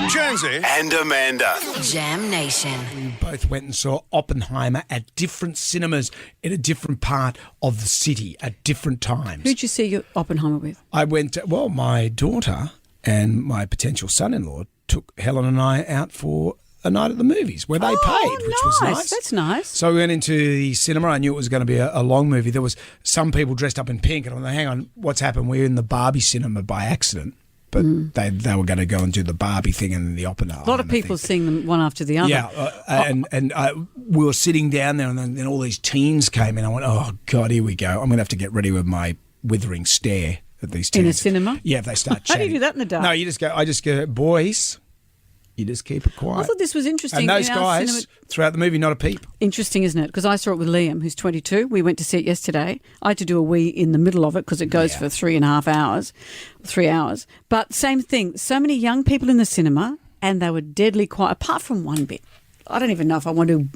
Jonesy and Amanda. Jam Nation. We both went and saw Oppenheimer at different cinemas in a different part of the city at different times. Who'd you see your Oppenheimer with? I went, my daughter and my potential son-in-law took Helen and I out for a night at the movies where they paid, which was nice. That's nice. So we went into the cinema. I knew it was going to be a long movie. There was some people dressed up in pink, and I'm like, hang on, what's happened? We're in the Barbie cinema by accident. But they were going to go and do the Barbie thing and then the Oppenheimer. A lot of people seeing them one after the other. Yeah, we were sitting down there, and then all these teens came in. I went, oh God, here we go. I'm going to have to get ready with my withering stare at these teens. In a cinema? Yeah, if they start How chatting. do you do that in the dark? No, I just go, boys, you just keep it quiet. I thought this was interesting. And those in our guys, cinema... throughout the movie, not a peep. Interesting, isn't it? Because I saw it with Liam, who's 22. We went to see it yesterday. I had to do a wee in the middle of it because it goes for 3.5 hours, 3 hours. But same thing, so many young people in the cinema, and they were deadly quiet, apart from one bit. I don't even know if I want to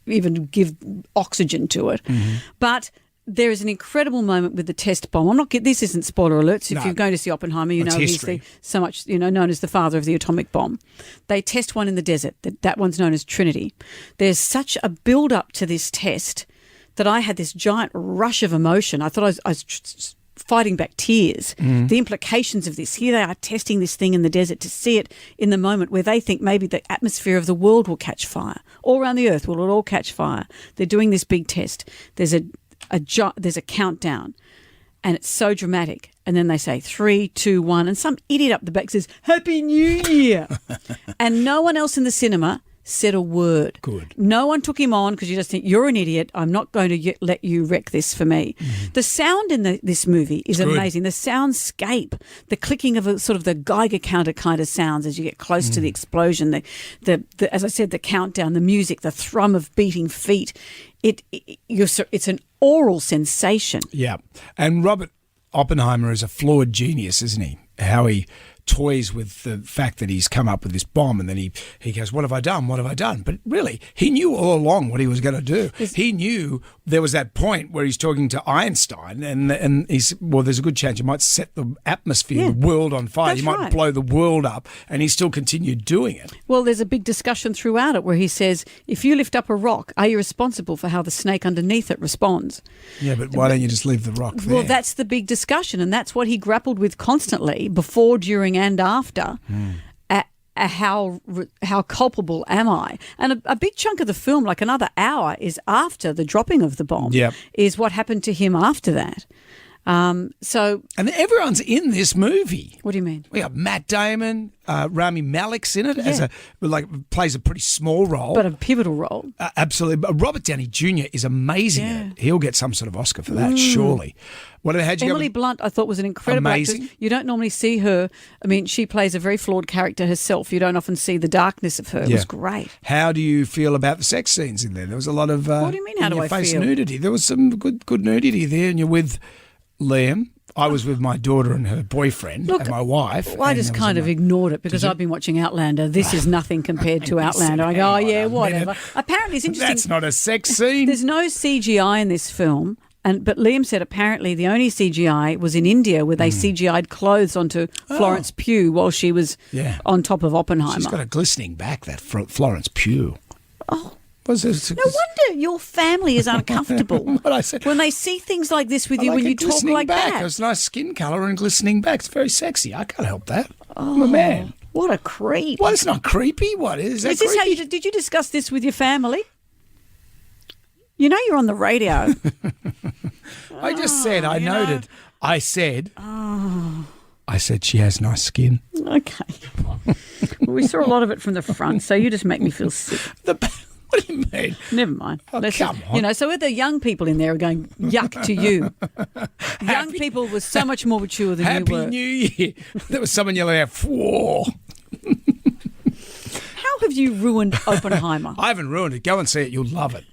even give oxygen to it. Mm-hmm. But there is an incredible moment with the test bomb. This isn't spoiler alerts. If you're going to see Oppenheimer, you know he's known as the father of the atomic bomb. They test one in the desert. That one's known as Trinity. There's such a build-up to this test that I had this giant rush of emotion. I thought I was fighting back tears. The implications of this. Here they are testing this thing in the desert to see it in the moment where they think maybe the atmosphere of the world will catch fire. All around the earth will it all catch fire. They're doing this big test. There's a countdown, and it's so dramatic. And then they say 3, 2, 1, and some idiot up the back says, Happy New Year. And no one else in the cinema said a word. Good. No one took him on because you just think, you're an idiot. I'm not going to let you wreck this for me. The sound in this movie is amazing. The soundscape, the clicking of the Geiger counter kind of sounds as you get close to the explosion, the as I said, the countdown, the music, the thrum of beating feet. It's an oral sensation. Yeah. And Robert Oppenheimer is a flawed genius, isn't he? How he toys with the fact that he's come up with this bomb, and then he goes, what have I done? What have I done? But really, he knew all along what he was going to do. He knew there was that point where he's talking to Einstein, and he's, well, there's a good chance you might set the atmosphere, the world on fire. That's you might blow the world up, and he still continued doing it. Well, there's a big discussion throughout it where he says, if you lift up a rock, are you responsible for how the snake underneath it responds? Yeah, but why don't you just leave the rock there? Well, that's the big discussion, and that's what he grappled with constantly, before, during and after. How culpable am I? And a big chunk of the film, like another hour, is after the dropping of the bomb. Yep. Is what happened to him after that. And everyone's in this movie. What do you mean? We got Matt Damon, Rami Malek's in it plays a pretty small role, but a pivotal role. Absolutely. But Robert Downey Jr. is amazing in it. He'll get some sort of Oscar for that, surely. Emily Blunt, I thought, was an incredible actress. You don't normally see her. I mean, she plays a very flawed character herself. You don't often see the darkness of her. It was great. How do you feel about the sex scenes in there? There was a lot of what do you mean? How do I feel? Nudity. There was some good nudity there, and you're with Liam. I was with my daughter and her boyfriend and my wife. Well, I just kind of ignored it because I've been watching Outlander. This is nothing compared to Outlander. I go, whatever. Apparently, it's interesting. That's not a sex scene. There's no CGI in this film. But Liam said apparently the only CGI was in India where they CGI'd clothes onto Florence Pugh while she was on top of Oppenheimer. She's got a glistening back, that Florence Pugh. Oh. No wonder your family is uncomfortable what I said. When they see things like this with you, when you talk like back. that. It's nice skin colour and glistening back. It's very sexy. I can't help that. I'm a man. What a creep. Well, it's not creepy. What is that? Is this creepy? did you discuss this with your family? You know you're on the radio. I just said, I noted. I said she has nice skin. Okay. Well, we saw a lot of it from the front, so you just make me feel sick. What do you mean? Never mind. Come on. So the young people in there are going, yuck to you. Young people were so much more mature than you were. Happy New Year. There was someone yelling out, whoa. How have you ruined Oppenheimer? I haven't ruined it. Go and see it. You'll love it.